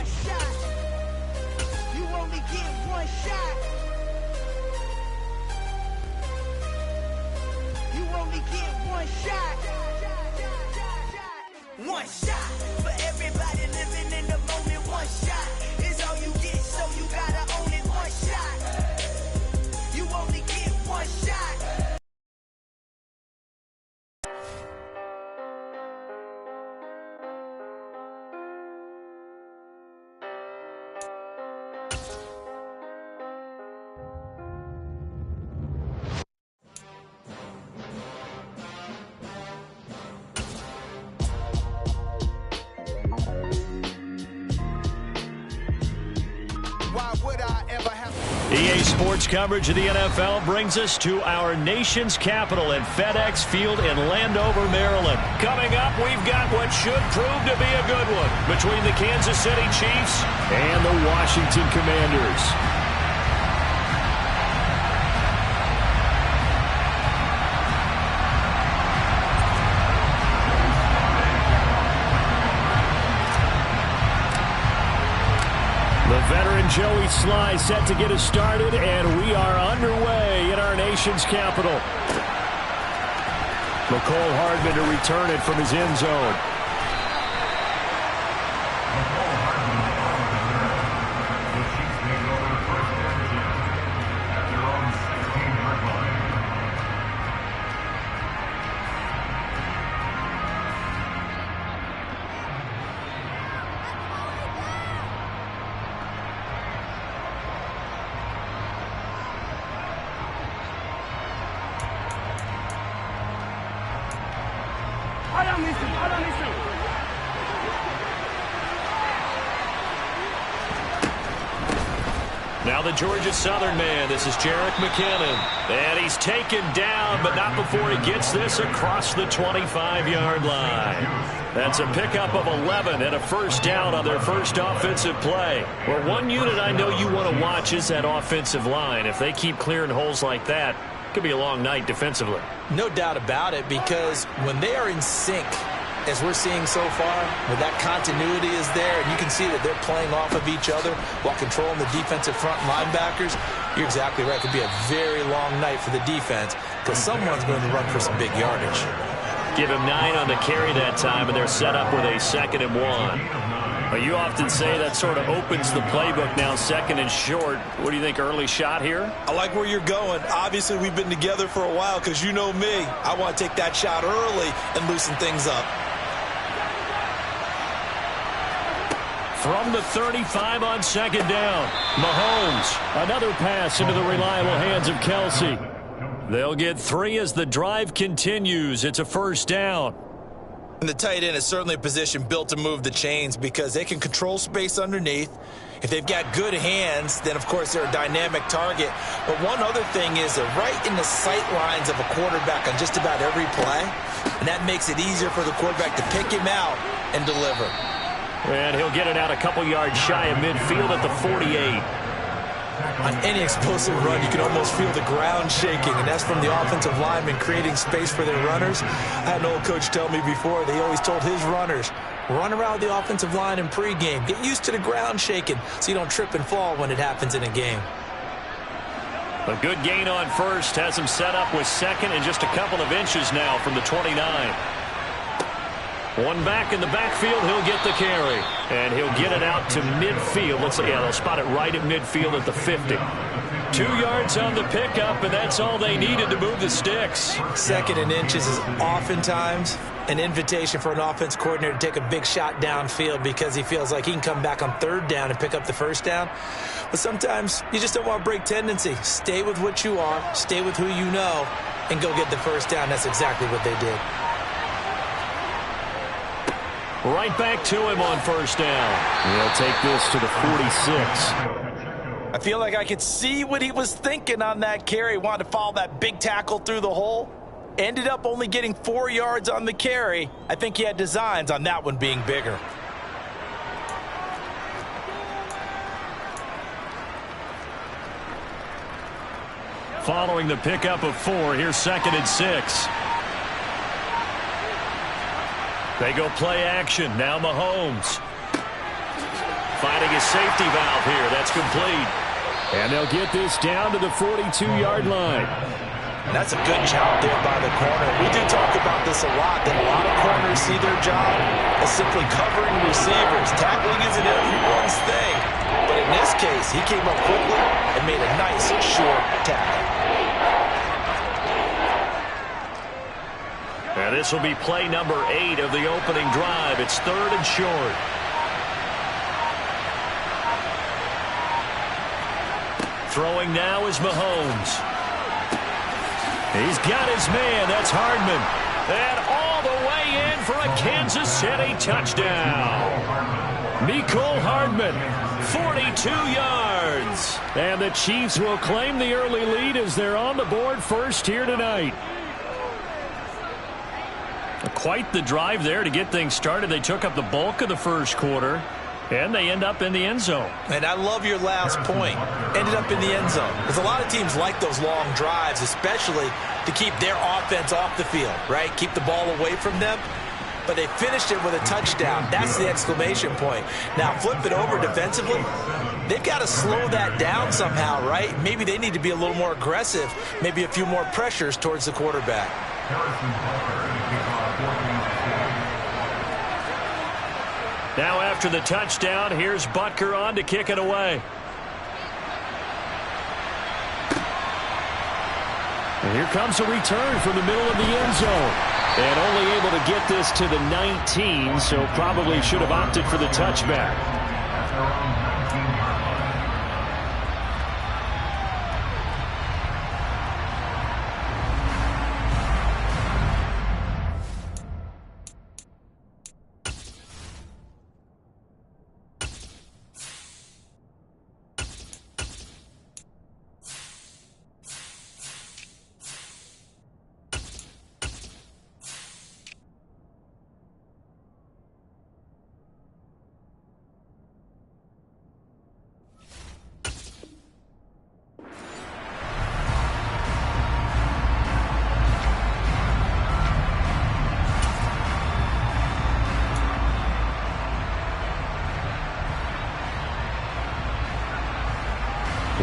one shot. You only get one shot. You only get one shot. One shot for everybody living in the moment. One shot is all you get, so you gotta own it. One shot. You only get one shot. EA Sports coverage of the NFL brings us to our nation's capital at FedEx Field in Landover, Maryland. Coming up, we've got what should prove to be a good one between the Kansas City Chiefs and the Washington Commanders. The veteran Joey Sly set to get us started, and we are underway in our nation's capital. McCole Hardman to return it from his end zone. Now the Georgia Southern man, this is Jerick McKinnon. And he's taken down, but not before he gets this across the 25-yard line. That's a pickup of 11 and a first down on their first offensive play. Well, one unit I know you want to watch is that offensive line. If they keep clearing holes like that, it could be a long night defensively. No doubt about it, because when they are in sync, as we're seeing so far, when that continuity is there, and you can see that they're playing off of each other while controlling the defensive front linebackers, you're exactly right. It could be a very long night for the defense because someone's going to run for some big yardage. Give him 9 on the carry that time, and they're set up with a 2nd and 1. Well, you often say that sort of opens the playbook now, 2nd and short. What do you think, early shot here? I like where you're going. Obviously, we've been together for a while because you know me. I want to take that shot early and loosen things up. From the 35 on 2nd down, Mahomes, another pass into the reliable hands of Kelsey. They'll get 3 as the drive continues. It's a first down. And the tight end is certainly a position built to move the chains because they can control space underneath. If they've got good hands, then, of course, they're a dynamic target. But one other thing is they're right in the sight lines of a quarterback on just about every play, and that makes it easier for the quarterback to pick him out and deliver. And he'll get it out a couple yards shy of midfield at the 48. On any explosive run, you can almost feel the ground shaking, and that's from the offensive linemen creating space for their runners. I had an old coach tell me before, they always told his runners, run around the offensive line in pregame. Get used to the ground shaking so you don't trip and fall when it happens in a game. A good gain on first has him set up with 2nd and just a couple of inches now from the 29. One back in the backfield, he'll get the carry. And he'll get it out to midfield. Let's see, they'll spot it right at midfield at the 50. 2 yards on the pickup, and that's all they needed to move the sticks. 2nd and inches is oftentimes an invitation for an offense coordinator to take a big shot downfield because he feels like he can come back on 3rd down and pick up the first down. But sometimes you just don't want to break tendency. Stay with what you are, stay with who you know, and go get the first down. That's exactly what they did. Right back to him on first down. He'll take this to the 46. I feel like I could see what he was thinking on that carry. Wanted to follow that big tackle through the hole. Ended up only getting 4 yards on the carry. I think he had designs on that one being bigger. Following the pickup of 4, here's 2nd and 6. They go play action. Now Mahomes. finding a safety valve here. That's complete. And they'll get this down to the 42-yard line. And that's a good job there by the corner. We do talk about this a lot, that a lot of corners see their job as simply covering receivers. Tackling isn't everyone's thing. But in this case, he came up quickly and made a nice, short tackle. And this will be play number 8 of the opening drive. It's 3rd and short. Throwing now is Mahomes. He's got his man. That's Hardman. And all the way in for a Kansas City touchdown. Mecole Hardman, 42 yards. And the Chiefs will claim the early lead as they're on the board first here tonight. Quite the drive there to get things started. They took up the bulk of the first quarter, and they end up in the end zone. And I love your last point. Ended up in the end zone. Because a lot of teams like those long drives, especially to keep their offense off the field, right? Keep the ball away from them. But they finished it with a touchdown. That's the exclamation point. Now, flip it over defensively. They've got to slow that down somehow, right? Maybe they need to be a little more aggressive. Maybe a few more pressures towards the quarterback. Now after the touchdown, here's Butker on to kick it away. And here comes a return from the middle of the end zone. And only able to get this to the 19, so probably should have opted for the touchback.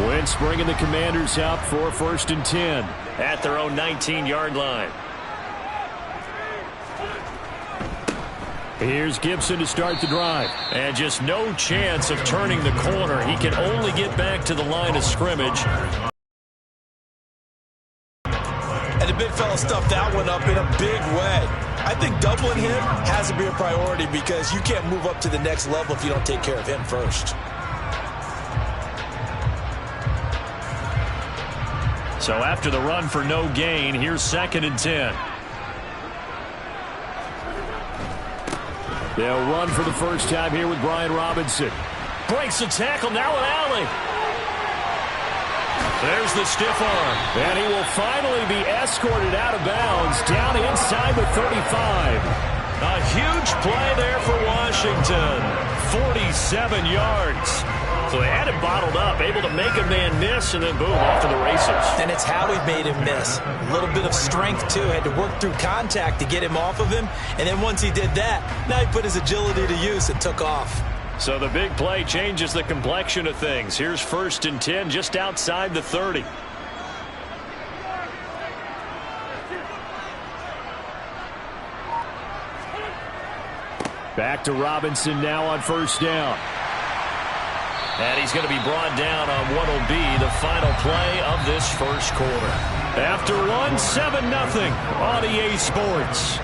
Wentz bringing the Commanders out for 1st and 10. At their own 19-yard line. Here's Gibson to start the drive. And just no chance of turning the corner. He can only get back to the line of scrimmage. And the big fella stuffed that one up in a big way. I think doubling him has to be a priority because you can't move up to the next level if you don't take care of him first. So after the run for no gain, here's 2nd and 10. They'll run for the first time here with Brian Robinson. Breaks the tackle, now an alley. There's the stiff arm. And he will finally be escorted out of bounds down inside the 35. A huge play there for Washington. 47 yards. So they had him bottled up, able to make a man miss, and then boom, off to the races. And it's how he made him miss. A little bit of strength, too. Had to work through contact to get him off of him. And then once he did that, now he put his agility to use and took off. So the big play changes the complexion of things. Here's 1st and 10 just outside the 30. Back to Robinson now on 1st down. And he's going to be brought down on what will be the final play of this first quarter. After one, 7-0 on EA Sports.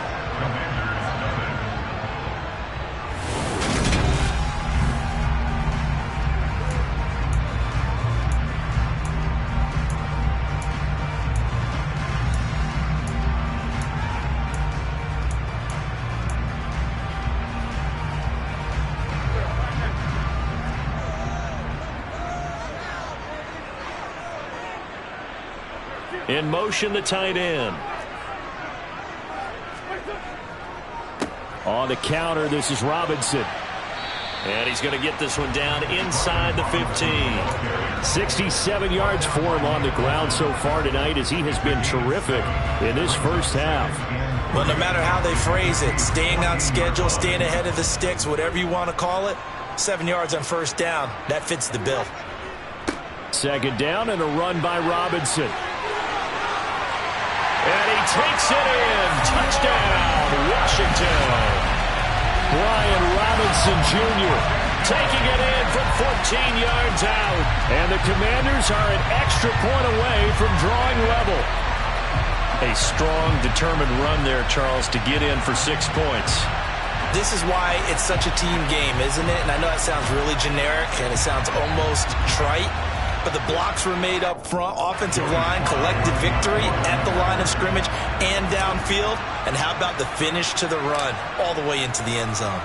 In motion, the tight end. On the counter, this is Robinson. And he's going to get this one down inside the 15. 67 yards for him on the ground so far tonight as he has been terrific in this first half. Well, no matter how they phrase it, staying on schedule, staying ahead of the sticks, whatever you want to call it, 7 yards on first down. That fits the bill. Second down and a run by Robinson. And he takes it in. Touchdown, Washington. Brian Robinson Jr. taking it in from 14 yards out. And the Commanders are an extra point away from drawing level. A strong, determined run there, Charles, to get in for 6 points. This is why it's such a team game, isn't it? And I know that sounds really generic and it sounds almost trite, but the blocks were made up front. Offensive line, collected victory at the line of scrimmage and downfield. And how about the finish to the run all the way into the end zone?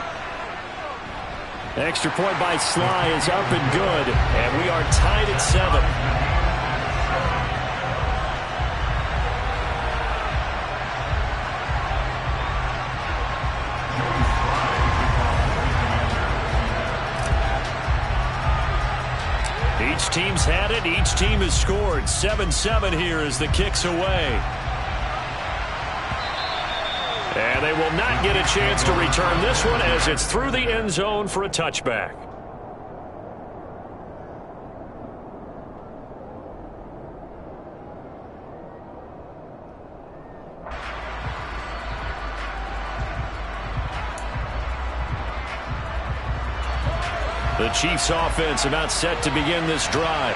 Extra point by Sly is up and good. And we are tied at 7. Each team's had it. Each team has scored. 7-7 here as the kick's away. And they will not get a chance to return this one as it's through the end zone for a touchback. The Chiefs offense about set to begin this drive.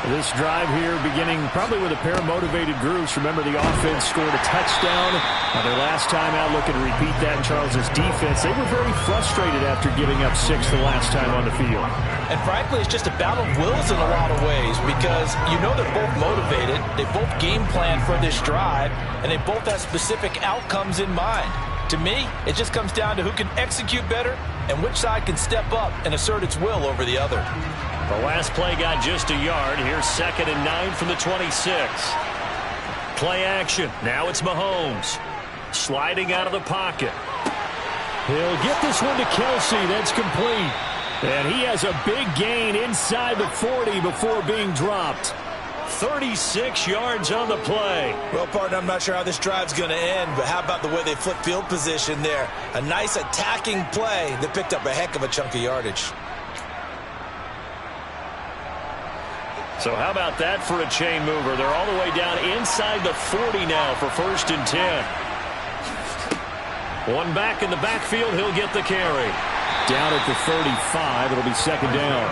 This drive here beginning probably with a pair of motivated groups. Remember, the offense scored a touchdown. Their last time out, looking to repeat that in Charles's defense. They were very frustrated after giving up 6 the last time on the field. And frankly, it's just a battle of wills in a lot of ways because you know they're both motivated. They both game plan for this drive, and they both have specific outcomes in mind. To me, it just comes down to who can execute better and which side can step up and assert its will over the other. The last play got just a yard. Here's 2nd and 9 from the 26. Play action. Now it's Mahomes. Sliding out of the pocket. He'll get this one to Kelsey. That's complete. And he has a big gain inside the 40 before being dropped. 36 yards on the play. Well, partner, I'm not sure how this drive's going to end, but how about the way they flip field position there? A nice attacking play that picked up a heck of a chunk of yardage. So how about that for a chain mover? They're all the way down inside the 40 now for 1st and 10. One back in the backfield. He'll get the carry. Down at the 35. It'll be 2nd down.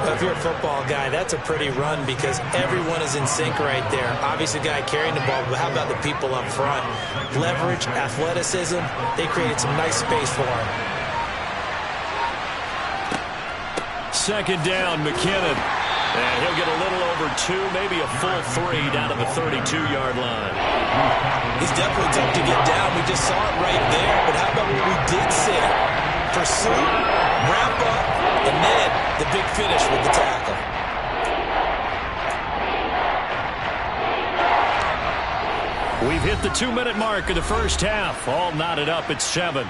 If you're a football guy, that's a pretty run because everyone is in sync right there. Obviously, the guy carrying the ball, but how about the people up front? Leverage, athleticism, they created some nice space for him. 2nd down, McKinnon. And he'll get a little over 2, maybe a full 3 down to the 32-yard line. He's definitely tough to get down. We just saw it right there. But how about what we did see? Pursue, wrap up, and then the big finish with the tackle. We've hit the 2-minute mark of the first half. All knotted up at 7.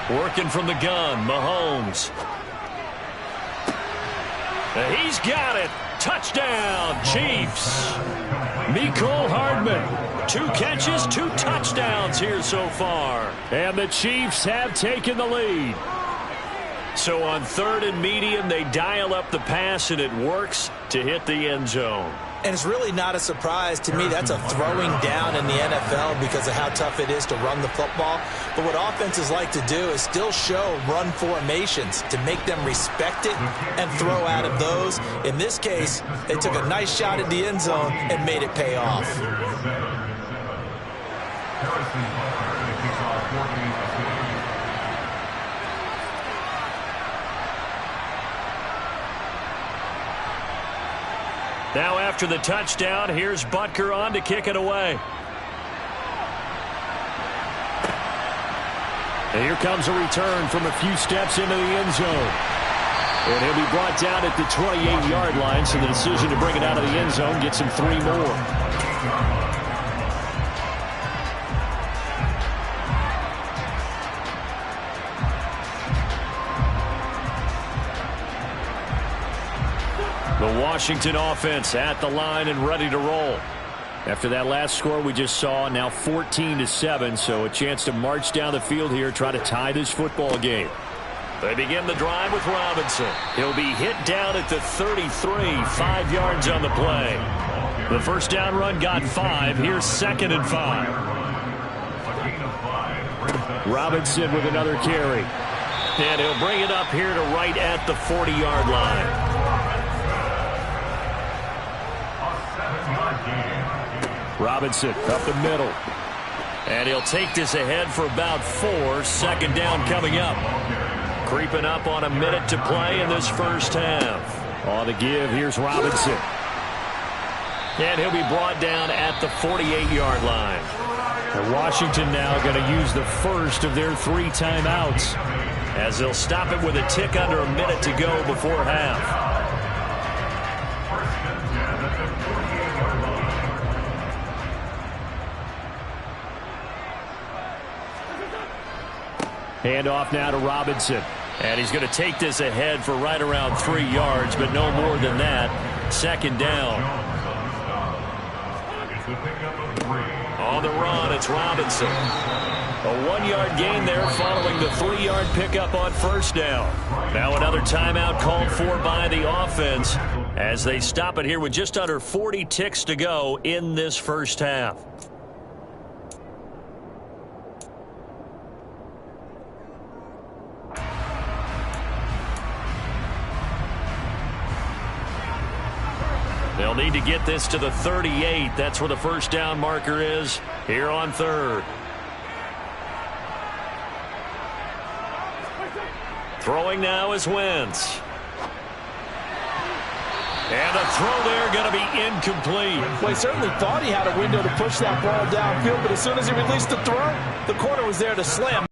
Working from the gun, Mahomes. He's got it. Touchdown, Chiefs. Mecole Hardman. 2 catches, 2 touchdowns here so far. And the Chiefs have taken the lead. So on 3rd and medium, they dial up the pass, and it works to hit the end zone. And it's really not a surprise to me. That's a throwing down in the NFL because of how tough it is to run the football. But what offenses like to do is still show run formations to make them respect it and throw out of those. In this case, they took a nice shot at the end zone and made it pay off. Now after the touchdown, here's Butker on to kick it away. And here comes a return from a few steps into the end zone. And he'll be brought down at the 28-yard line, so the decision to bring it out of the end zone gets him 3 more. The Washington offense at the line and ready to roll. After that last score we just saw, now 14-7, so a chance to march down the field here, try to tie this football game. They begin the drive with Robinson. He'll be hit down at the 33, 5 yards on the play. The first down run got 5. Here's 2nd and 5. Robinson with another carry. And he'll bring it up here to right at the 40-yard line. Robinson up the middle. And he'll take this ahead for about 4. 2nd down coming up. Creeping up on a minute to play in this first half. On the give, here's Robinson. And he'll be brought down at the 48-yard line. And Washington now going to use the first of their 3 timeouts, as they'll stop it with a tick under a minute to go before half. Handoff now to Robinson. And he's going to take this ahead for right around 3 yards, but no more than that. 2nd down. On the run, it's Robinson. A 1-yard gain there following the 3-yard pickup on first down. Now another timeout called for by the offense as they stop it here with just under 40 ticks to go in this first half. They'll need to get this to the 38. That's where the first down marker is here on 3rd. Throwing now is Wentz. And the throw there going to be incomplete. Well, he certainly thought he had a window to push that ball downfield, but as soon as he released the throw, the corner was there to slam.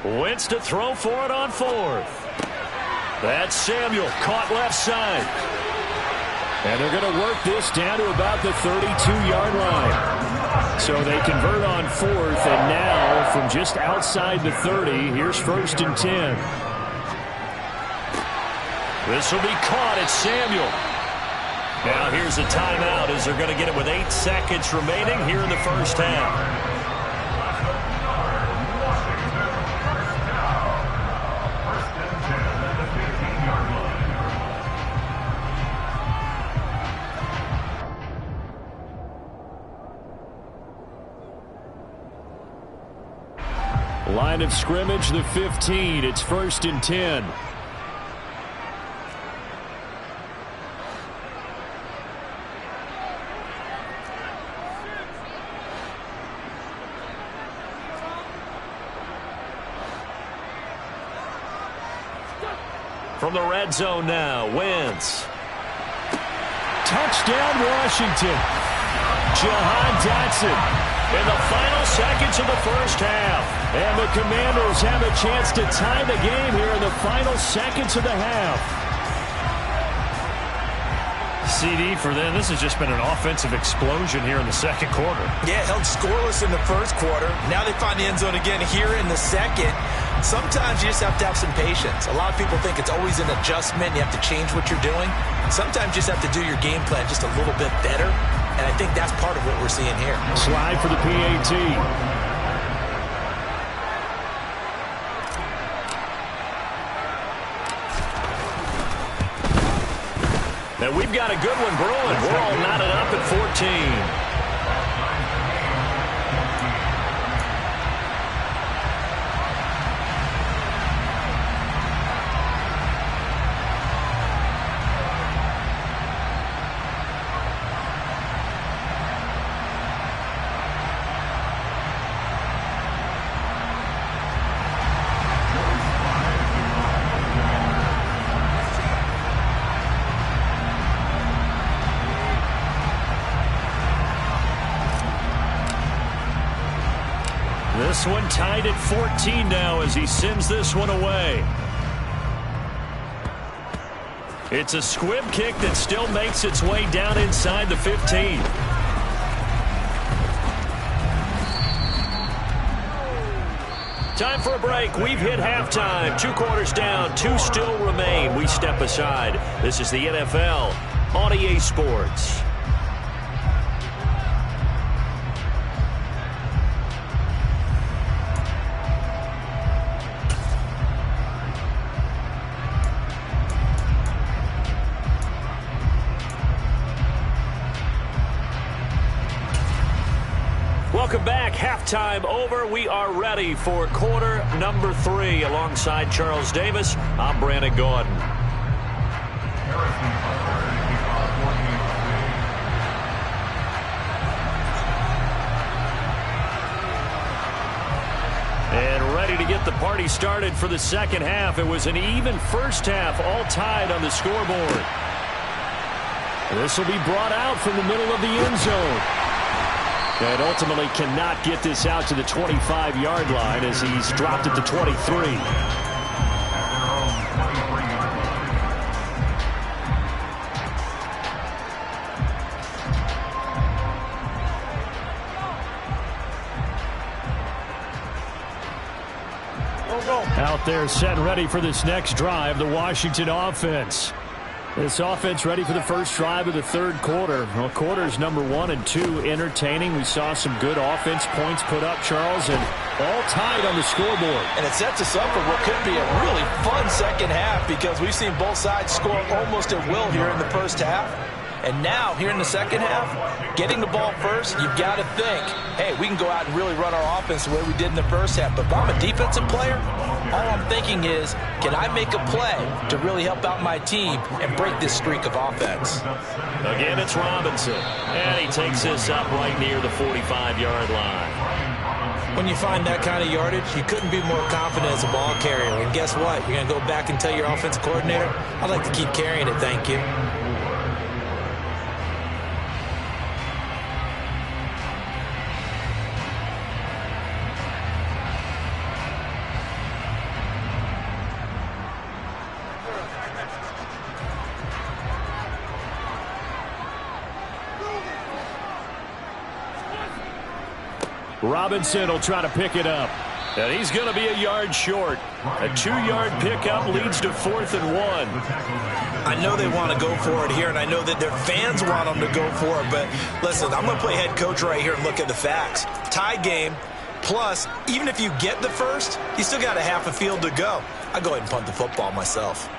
Wentz to throw for it on 4th. That's Samuel, caught left side. And they're going to work this down to about the 32-yard line. So they convert on 4th, and now from just outside the 30, here's 1st and 10. This will be caught at Samuel. Now here's a timeout as they're going to get it with 8 seconds remaining here in the first half. Line of scrimmage, the 15. It's 1st and 10. From the red zone now, Wentz. Touchdown, Washington. Jahan Dotson in the final seconds of the first half. And the Commanders have a chance to tie the game here in the final seconds of the half. CD for them, this has just been an offensive explosion here in the second quarter. Yeah, held scoreless in the first quarter. Now they find the end zone again here in the second. Sometimes you just have to have some patience. A lot of people think it's always an adjustment. You have to change what you're doing. Sometimes you just have to do your game plan just a little bit better. And I think that's part of what we're seeing here. Slide for the PAT. And we've got a good one brewing. We're all knotted up at 14. This one tied at 14 now as he sends this one away. It's a squib kick that still makes its way down inside the 15. Time for a break. We've hit halftime. 2 quarters down. 2 still remain. We step aside. This is the NFL on EA Sports. Welcome back. Halftime over. We are ready for quarter number 3. Alongside Charles Davis, I'm Brandon Gaudin. And ready to get the party started for the second half. It was an even first half, all tied on the scoreboard. This will be brought out from the middle of the end zone. And ultimately cannot get this out to the 25-yard line as he's dropped it to 23. Out there set ready for this next drive, the Washington offense. This offense ready for the first drive of the third quarter. Well, quarters number 1 and 2 entertaining. We saw some good offense points put up, Charles, and all tied on the scoreboard. And it sets us up for what could be a really fun second half because we've seen both sides score almost at will here in the first half. And now, here in the second half, getting the ball first, you've got to think, hey, we can go out and really run our offense the way we did in the first half. But if I'm a defensive player, all I'm thinking is, can I make a play to really help out my team and break this streak of offense? Again, it's Robinson. And he takes this up right near the 45-yard line. When you find that kind of yardage, you couldn't be more confident as a ball carrier. And guess what? You're going to go back and tell your offensive coordinator, I'd like to keep carrying it, thank you. Robinson will try to pick it up. And he's going to be a yard short. A 2-yard pickup leads to 4th and 1. I know they want to go for it here, and I know that their fans want them to go for it. But listen, I'm going to play head coach right here and look at the facts. Tie game, plus, even if you get the first, you still got a half a field to go. I'll go ahead and punt the football myself.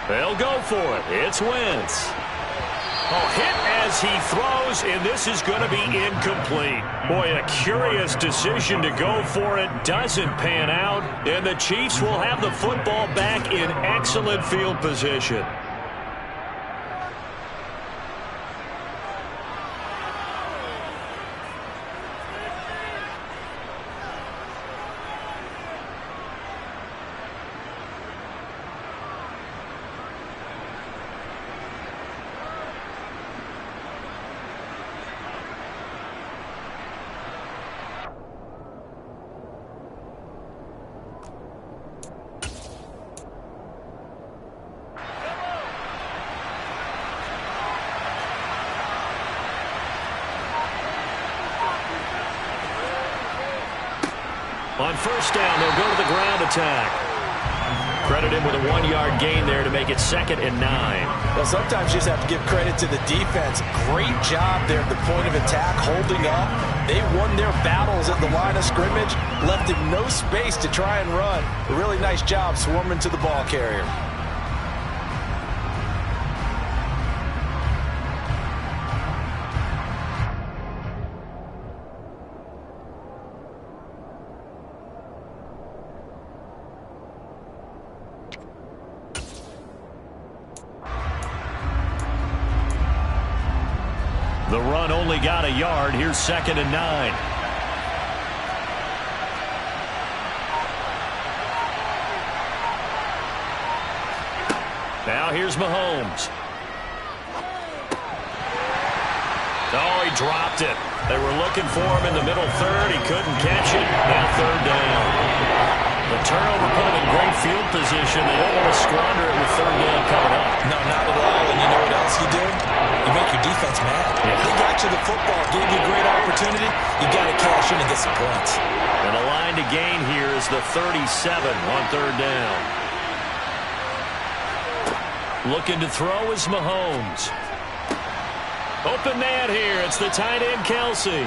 They'll go for it. It's Wentz. Oh, hit as he throws, and this is going to be incomplete. Boy, a curious decision to go for it. Doesn't pan out, and the Chiefs will have the football back in excellent field position. On first down, they'll go to the ground attack. Credit him with a 1-yard gain there to make it 2nd and 9. Well, sometimes you just have to give credit to the defense. Great job there at the point of attack, holding up. They won their battles at the line of scrimmage, left him no space to try and run. A really nice job swarming to the ball carrier. The run only got a yard. Here's 2nd and 9. Now here's Mahomes. Oh, he dropped it. They were looking for him in the middle third. He couldn't catch it. Now 3rd down. The turnover put him in great field position. They don't want to squander it with 3rd down coming up. No, not at all. And you know what else you do? You make your defense mad. Yeah. They got you the football, gave you a great opportunity. You got to cash in and get some points. And the line to gain here is the 37 on 3rd down. Looking to throw is Mahomes. Open man here. It's the tight end, Kelsey.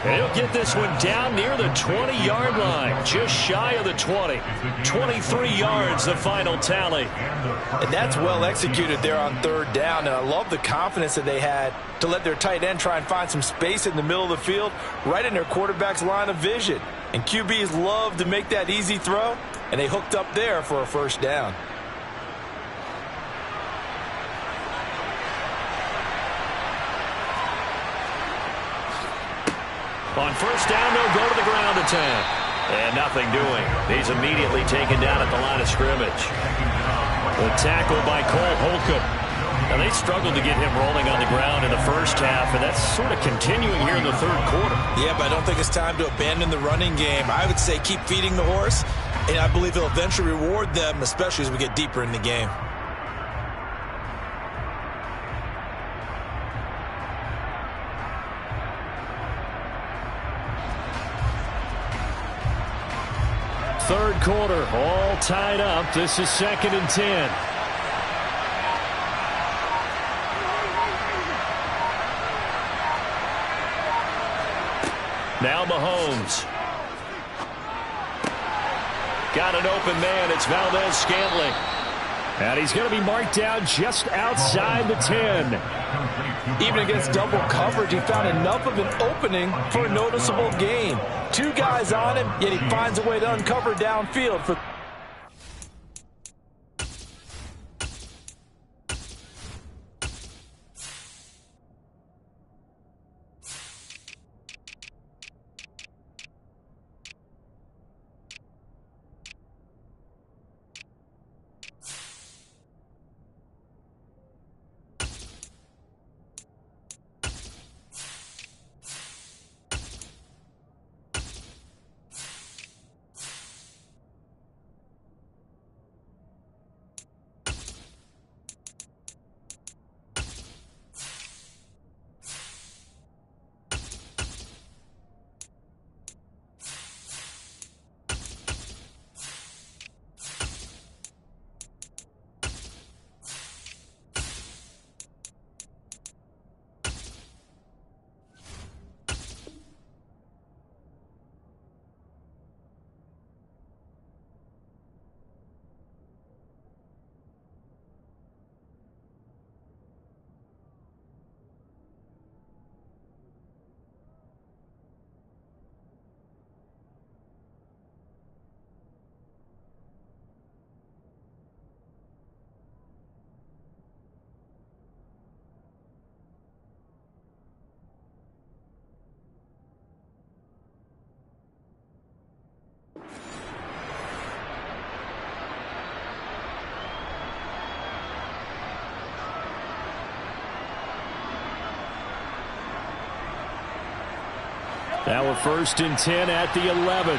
And he'll get this one down near the 20-yard line. Just shy of the 20. 23 yards, the final tally. And that's well executed there on 3rd down. And I love the confidence that they had to let their tight end try and find some space in the middle of the field, right in their quarterback's line of vision. And QBs love to make that easy throw, and they hooked up there for a 1st down. On 1st down, they'll go to the ground attack. And nothing doing. He's immediately taken down at the line of scrimmage. The tackle by Cole Holcomb. And they struggled to get him rolling on the ground in the first half, and that's sort of continuing here in the 3rd quarter. Yeah, but I don't think it's time to abandon the running game. I would say keep feeding the horse, and I believe he'll eventually reward them, especially as we get deeper in the game. Third quarter, all tied up. This is 2nd and 10. Now Mahomes. Got an open man. It's Valdez-Scantling. And he's going to be marked down just outside the 10. Even against double coverage, he found enough of an opening for a noticeable gain. 2 guys on him, yet he finds a way to uncover downfield for... Now a 1st and 10 at the 11.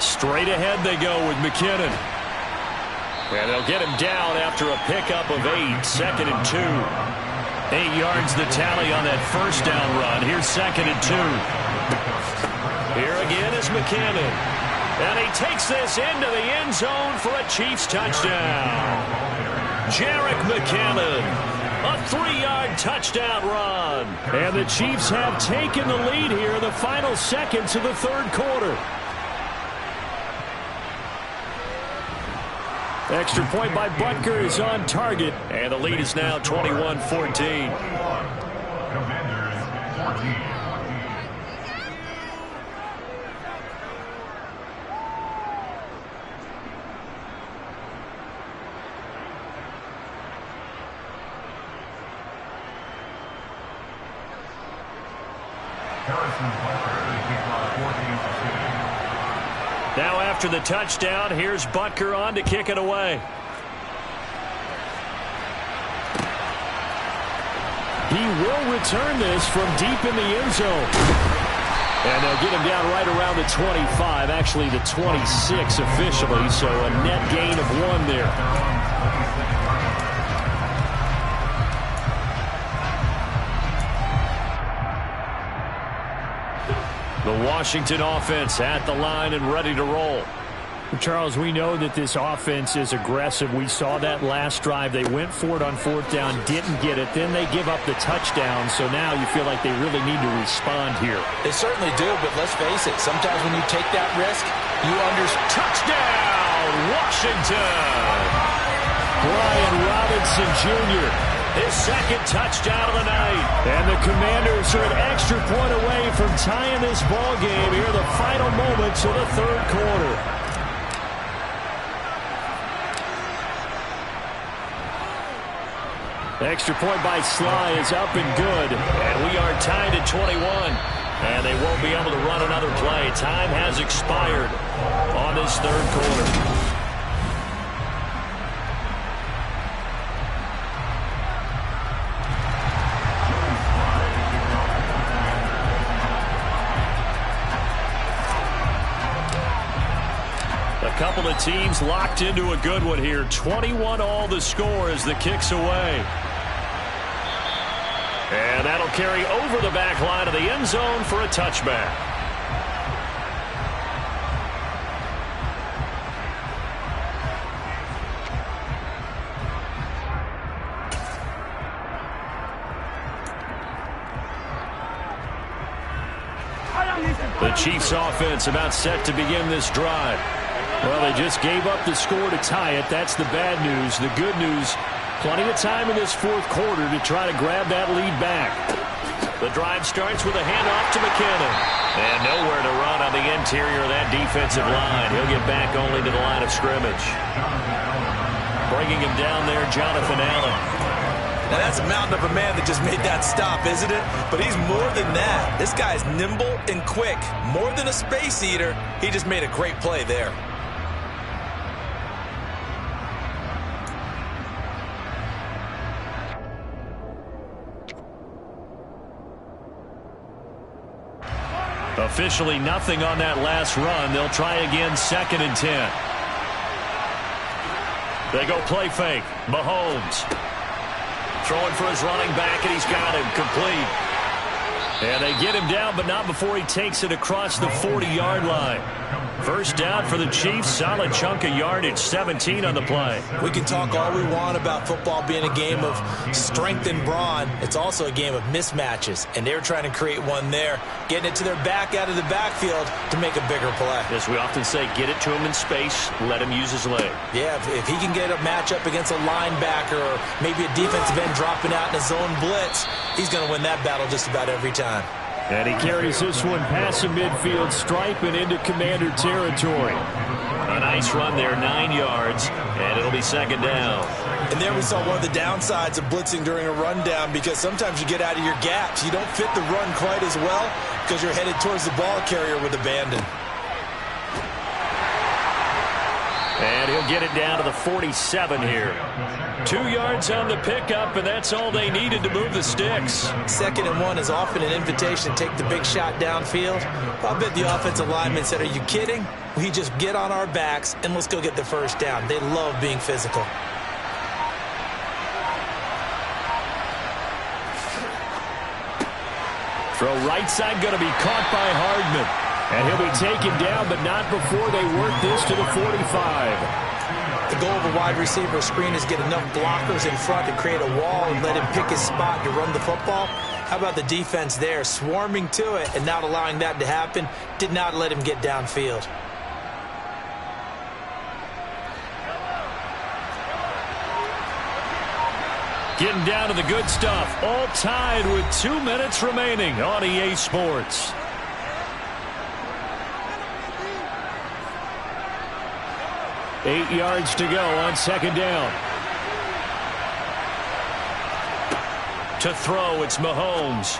Straight ahead they go with McKinnon. And they'll get him down after a pickup of 8. 2nd and 2. 8 yards the tally on that 1st down run. Here's 2nd and 2. Here again is McKinnon. And he takes this into the end zone for a Chiefs touchdown. Jerick McKinnon, a 3-yard touchdown run. And the Chiefs have taken the lead here in the final seconds of the 3rd quarter. Extra point by Butker is on target. And the lead is now 21-14. Now after the touchdown, here's Butker on to kick it away. He will return this from deep in the end zone. And they'll get him down right around the 25, actually the 26 officially, so a net gain of 1 there. The Washington offense at the line and ready to roll. Charles, we know that this offense is aggressive. We saw that last drive. They went for it on 4th down, didn't get it. Then they give up the touchdown, so now you feel like they really need to respond here. They certainly do, but let's face it, sometimes when you take that risk, you understand. Touchdown, Washington! Brian Robinson Jr., his second touchdown of the night. And the Commanders are an extra point away from tying this ball game here, the final moments of the 3rd quarter. Extra point by Sly is up and good. And we are tied at 21. And they won't be able to run another play. Time has expired on this 3rd quarter. A couple of teams locked into a good one here. 21 all the score as the kick's away. And that'll carry over the back line of the end zone for a touchback. The Chiefs offense about set to begin this drive. Well, they just gave up the score to tie it. That's the bad news. The good news, plenty of time in this 4th quarter to try to grab that lead back. The drive starts with a handoff to McKinnon. And nowhere to run on the interior of that defensive line. He'll get back only to the line of scrimmage. Bringing him down there, Jonathan Allen. Now that's a mountain of a man that just made that stop, isn't it? But he's more than that. This guy's nimble and quick. More than a space eater. He just made a great play there. Officially nothing on that last run. They'll try again, 2nd and 10. They go play fake. Mahomes throwing for his running back, and he's got him complete. And they get him down, but not before he takes it across the 40-yard line. First down for the Chiefs. Solid chunk of yardage, 17 on the play. We can talk all we want about football being a game of strength and brawn. It's also a game of mismatches, and they're trying to create one there, getting it to their back out of the backfield to make a bigger play. As we often say, get it to him in space, let him use his leg. Yeah, if he can get a matchup against a linebacker or maybe a defensive end dropping out in a zone blitz, he's going to win that battle just about every time. And he carries this one past the midfield stripe and into Commander territory. A nice run there, 9 yards, and it'll be 2nd down. And there we saw one of the downsides of blitzing during a rundown, because sometimes you get out of your gaps. You don't fit the run quite as well because you're headed towards the ball carrier with abandon. And he'll get it down to the 47 here. 2 yards on the pickup, and that's all they needed to move the sticks. 2nd and 1 is often an invitation to take the big shot downfield. I bet the offensive lineman said, are you kidding? We just get on our backs and let's go get the first down. They love being physical. Throw right side, going to be caught by Hardman. And he'll be taken down, but not before they work this to the 45. The goal of a wide receiver screen is get enough blockers in front to create a wall and let him pick his spot to run the football. How about the defense there, swarming to it and not allowing that to happen? Did not let him get downfield. Getting down to the good stuff. All tied with 2 minutes remaining on EA Sports. Eight yards to go on 2nd down. To throw, it's Mahomes.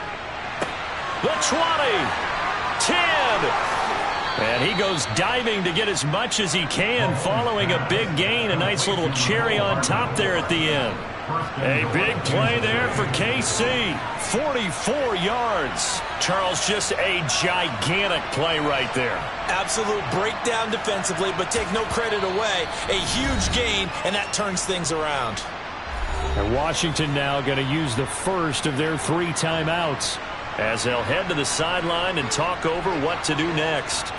the 20, 10. And he goes diving to get as much as he can following a big gain. A nice little cherry on top there at the end. A big play there for KC. 44 yards. Charles, just a gigantic play right there. Absolute breakdown defensively, but take no credit away. A huge gain, and that turns things around. And Washington now going to use the first of their 3 timeouts, as they'll head to the sideline and talk over what to do next.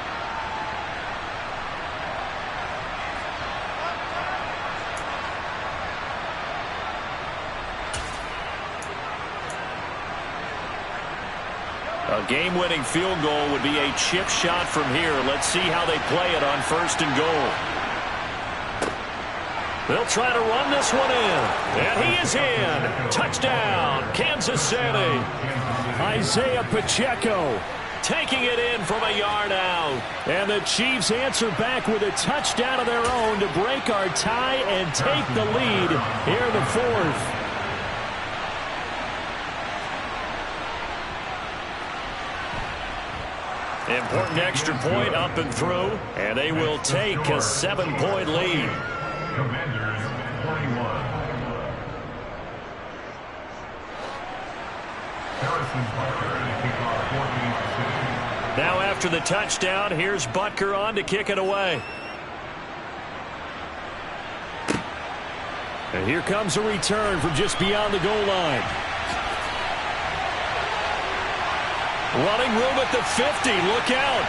A game-winning field goal would be a chip shot from here. Let's see how they play it on 1st and goal. They'll try to run this one in. And he is in. Touchdown, Kansas City. Isaiah Pacheco taking it in from a yard out. And the Chiefs answer back with a touchdown of their own to break our tie and take the lead here in the 4th. Important extra point up and through, and they will take a 7-point lead. Commanders 41. Harrison Butker to kick off 14-6. Now after the touchdown, here's Butker on to kick it away. And here comes a return from just beyond the goal line. Running room at the 50. Look out.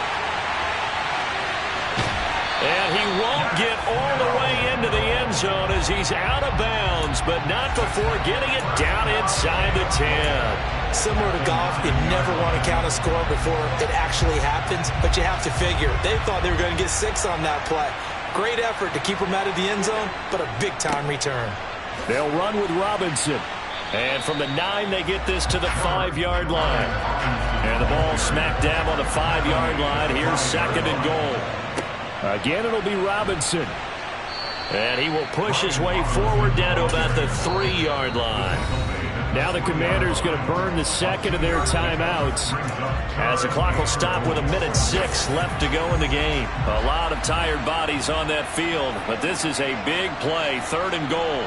And he won't get all the way into the end zone as he's out of bounds, but not before getting it down inside the 10. Similar to golf, you never want to count a score before it actually happens, but you have to figure. They thought they were going to get 6 on that play. Great effort to keep them out of the end zone, but a big-time return. They'll run with Robinson. And from the 9, they get this to the 5-yard line. And the ball smack dab on the 5-yard line. Here's 2nd and goal. Again, it'll be Robinson. And he will push his way forward down to about the 3-yard line. Now the Commanders going to burn the 2nd of their timeouts, as the clock will stop with 1:06 left to go in the game. A lot of tired bodies on that field, but this is a big play. 3rd and goal.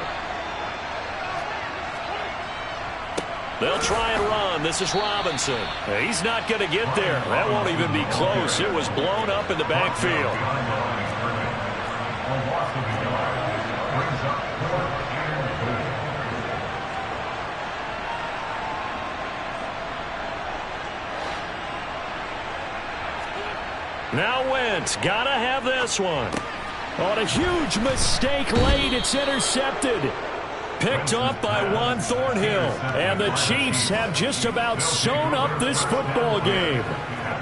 They'll try and run. This is Robinson. He's not going to get there. That won't even be close. It was blown up in the backfield. Now Wentz, gotta have this one. On a huge mistake late, it's intercepted. Picked up by Juan Thornhill. And the Chiefs have just about sewn up this football game.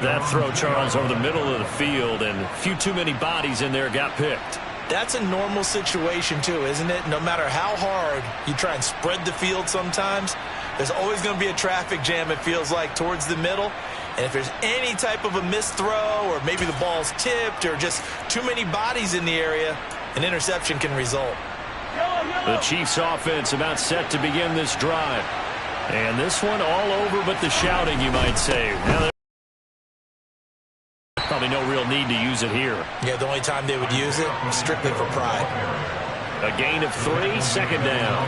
That throw, Charles, over the middle of the field, and a few too many bodies in there got picked. That's a normal situation, too, isn't it? No matter how hard you try and spread the field sometimes, there's always going to be a traffic jam, it feels like, towards the middle. And if there's any type of a missed throw, or maybe the ball's tipped, or just too many bodies in the area, an interception can result. The Chiefs offense about set to begin this drive. And this one all over but the shouting, you might say. Now there's probably no real need to use it here. Yeah, the only time they would use it, strictly for pride. A gain of 3, 2nd down.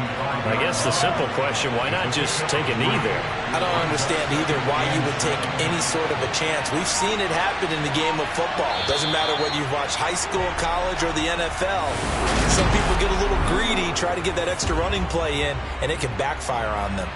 I guess the simple question, why not just take a knee there? I don't understand either why you would take any sort of a chance. We've seen it happen in the game of football. Doesn't matter whether you've watched high school, college, or the NFL. Some people get a little greedy, try to get that extra running play in, and it can backfire on them.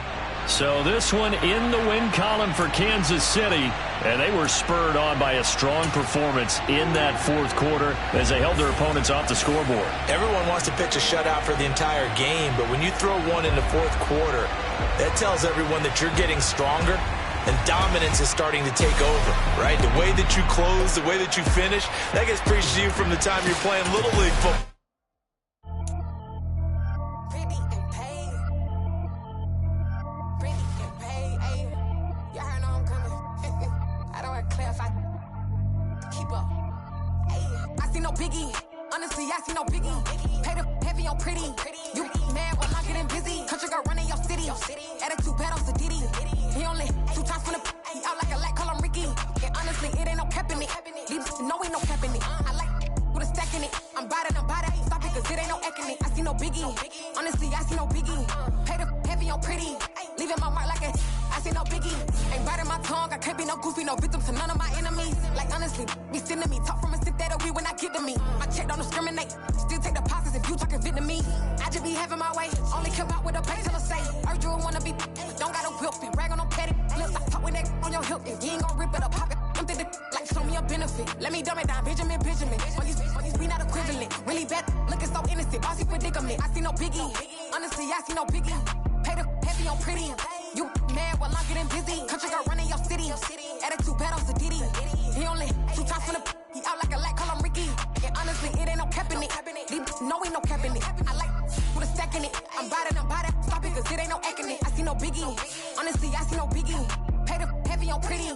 So this one in the win column for Kansas City, and they were spurred on by a strong performance in that 4th quarter as they held their opponents off the scoreboard. Everyone wants to pitch a shutout for the entire game, but when you throw one in the 4th quarter, that tells everyone that you're getting stronger and dominance is starting to take over, right? The way that you close, the way that you finish, that gets preached to you from the time you're playing Little League football. Attitude bad on Sadidi. He only 2 times from the out like a biggie. Honestly, I see no biggie. Pay the heavy on pretty. Leaving my mark like a, I see no biggie. Ain't biting my tongue, I can't be no goofy, no victim to none of my enemies. Like honestly, be sending me talk from a sip that we when I get to me. My check don't discriminate, still take deposits if you talking Vietnamese. I just be having my way, only care about what the payteller say. Urge you wanna be, don't gotta whip it, rag on no petty. Lips, I talk with that on your hip, if you ain't gon' rip it up, pop it. Empty the like show me a benefit. Let me dumb it down, Benjamin. We not equivalent. Really bad, looking so innocent. Bossy predicament. I see no biggie. Honestly, I see no biggie. Pay the heavy on pretty. You mad while I'm getting busy. Country girl running your city. Attitude bad on Diddy. He only 2 times from the he out like a light, call him Ricky. And honestly, it ain't no cap in it. No, ain't no cap in it. I like with a stack in it. I'm bad. Stop it, cause it ain't no acting it. I see no biggie. Honestly, I see no biggie. Pay the heavy on pretty.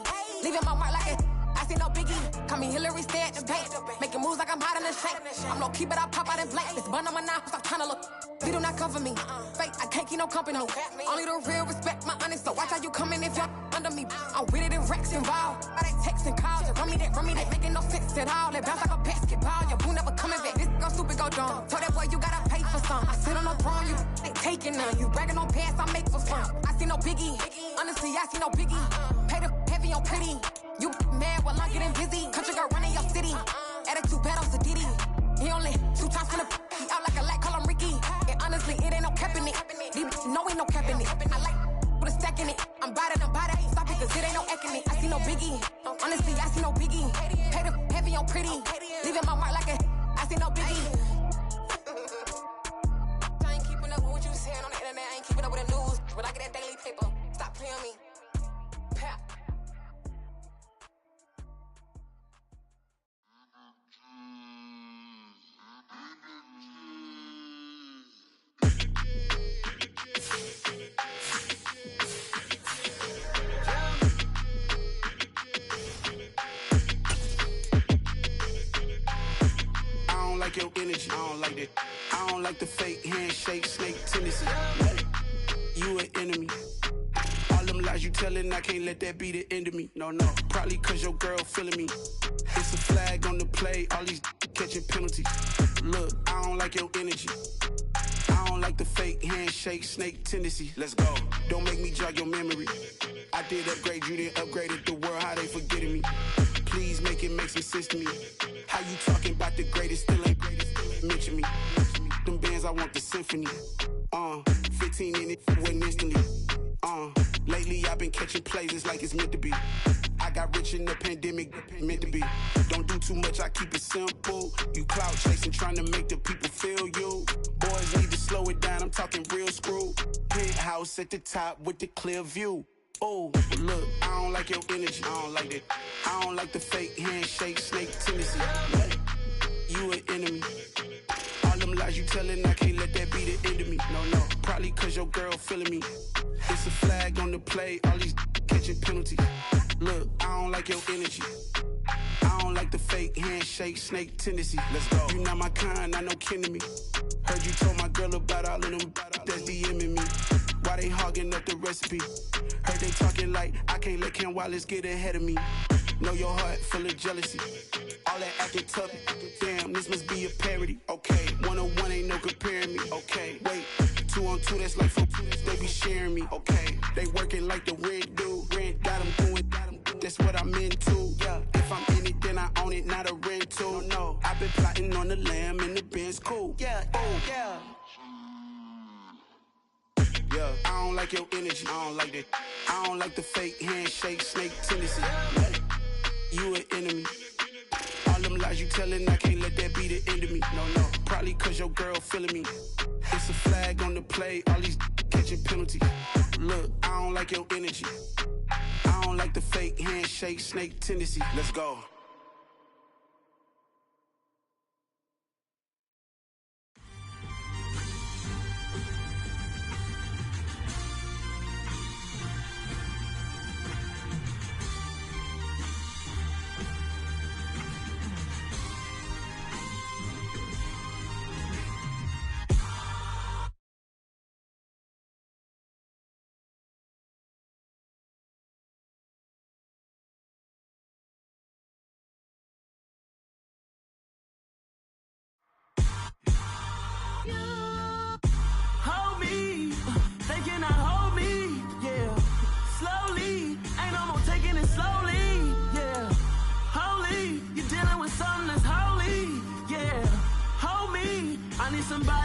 Leaving my mark like a I see no biggie. Call me Hillary, stay at the bank. Making moves like I'm hot in the shank. I'm low key, but I pop out in blank. This bun on my knife, stop trying to look. They do not cover me. Fake, I can't keep no company. Only the real respect my honest. So watch how you coming if you're under me. I'm with it in Rex involved. I they text and calls. Run me that. Making no sense at all. They bounce like a basketball. Your boo never coming back. This go stupid, go dumb. Told that boy you gotta pay for some. I sit on no throne, you ain't taking none. You bragging on pants, I make for fun. I see no biggie. Honestly, I see no biggie. Pay the heavy on pretty. You mad while I'm getting busy. Country girl running your city. Attitude bad on Diddy. He only 2 times from the he out like a light, call him Ricky. And honestly, it ain't no cap in it. No, ain't no cap in it. I like with a stack in it. I'm bad. Stop it, cause it ain't no acting it. I see no biggie. Honestly, I see no biggie. Pay the heavy on pretty. Leaving my mark like a I see no biggie. I ain't keeping up with what you saying on the internet. I ain't keeping up with the news. But I get that daily paper. Stop playing me. Pap. I don't like your energy. I don't like that. I don't like the fake handshake, snake tendency. You an enemy. All them lies you telling, I can't let that be the end of me. No, probably cause your girl feeling me. It's a flag on the play, all these catching penalties. Look, I don't like your energy. I don't like the fake handshake, snake tendency. Let's go. Don't make me jog your memory. I did upgrade, you didn't upgrade it. The world, how they forgetting me. Please make it make some sense to me. How you talking about the greatest, still ain't mention me. Them bands, I want the symphony. 15 in it, went instantly. Lately I've been catching plays, it's like it's meant to be. I got rich in the pandemic, meant to be. Don't do too much, I keep it simple. You clout chasing, trying to make the people feel you. Boys need to slow it down, I'm talking real screw. Penthouse at the top with the clear view. Oh, look, I don't like your energy. I don't like that. I don't like the fake handshake, snake tendency. You an enemy. All them lies you telling, I can't let that be the end of me. No, probably cause your girl feeling me. It's a flag on the play, all these catching penalties. Look, I don't like your energy. I don't like the fake handshake, snake tendency. Let's go. You not my kind, I know kin to me. Heard you told my girl about all of them that's DMing me. Why they hogging up the recipe? Heard they talking like I can't let Ken Wallace get ahead of me. Know your heart full of jealousy. All that acting tough, damn, this must be a parody. Okay, 1-on-1 ain't no comparing me. Okay, wait, 2-on-2, that's like 4, they be sharing me. Okay, they working like the rent do. Rent got them doing, that's what I'm into. Yeah, if I'm in it, then I own it, not a rental. No, I've been plotting on the lamb and the Benz cool. Yeah, oh, yeah. Yeah, I don't like your energy. I don't like that. I don't like the fake handshake, snake tendency. You an enemy. All them lies you telling, I can't let that be the end of me. No, probably cause your girl feeling me. It's a flag on the play, all these catching penalties. Look, I don't like your energy. I don't like the fake handshake, snake tendency. Let's go. somebody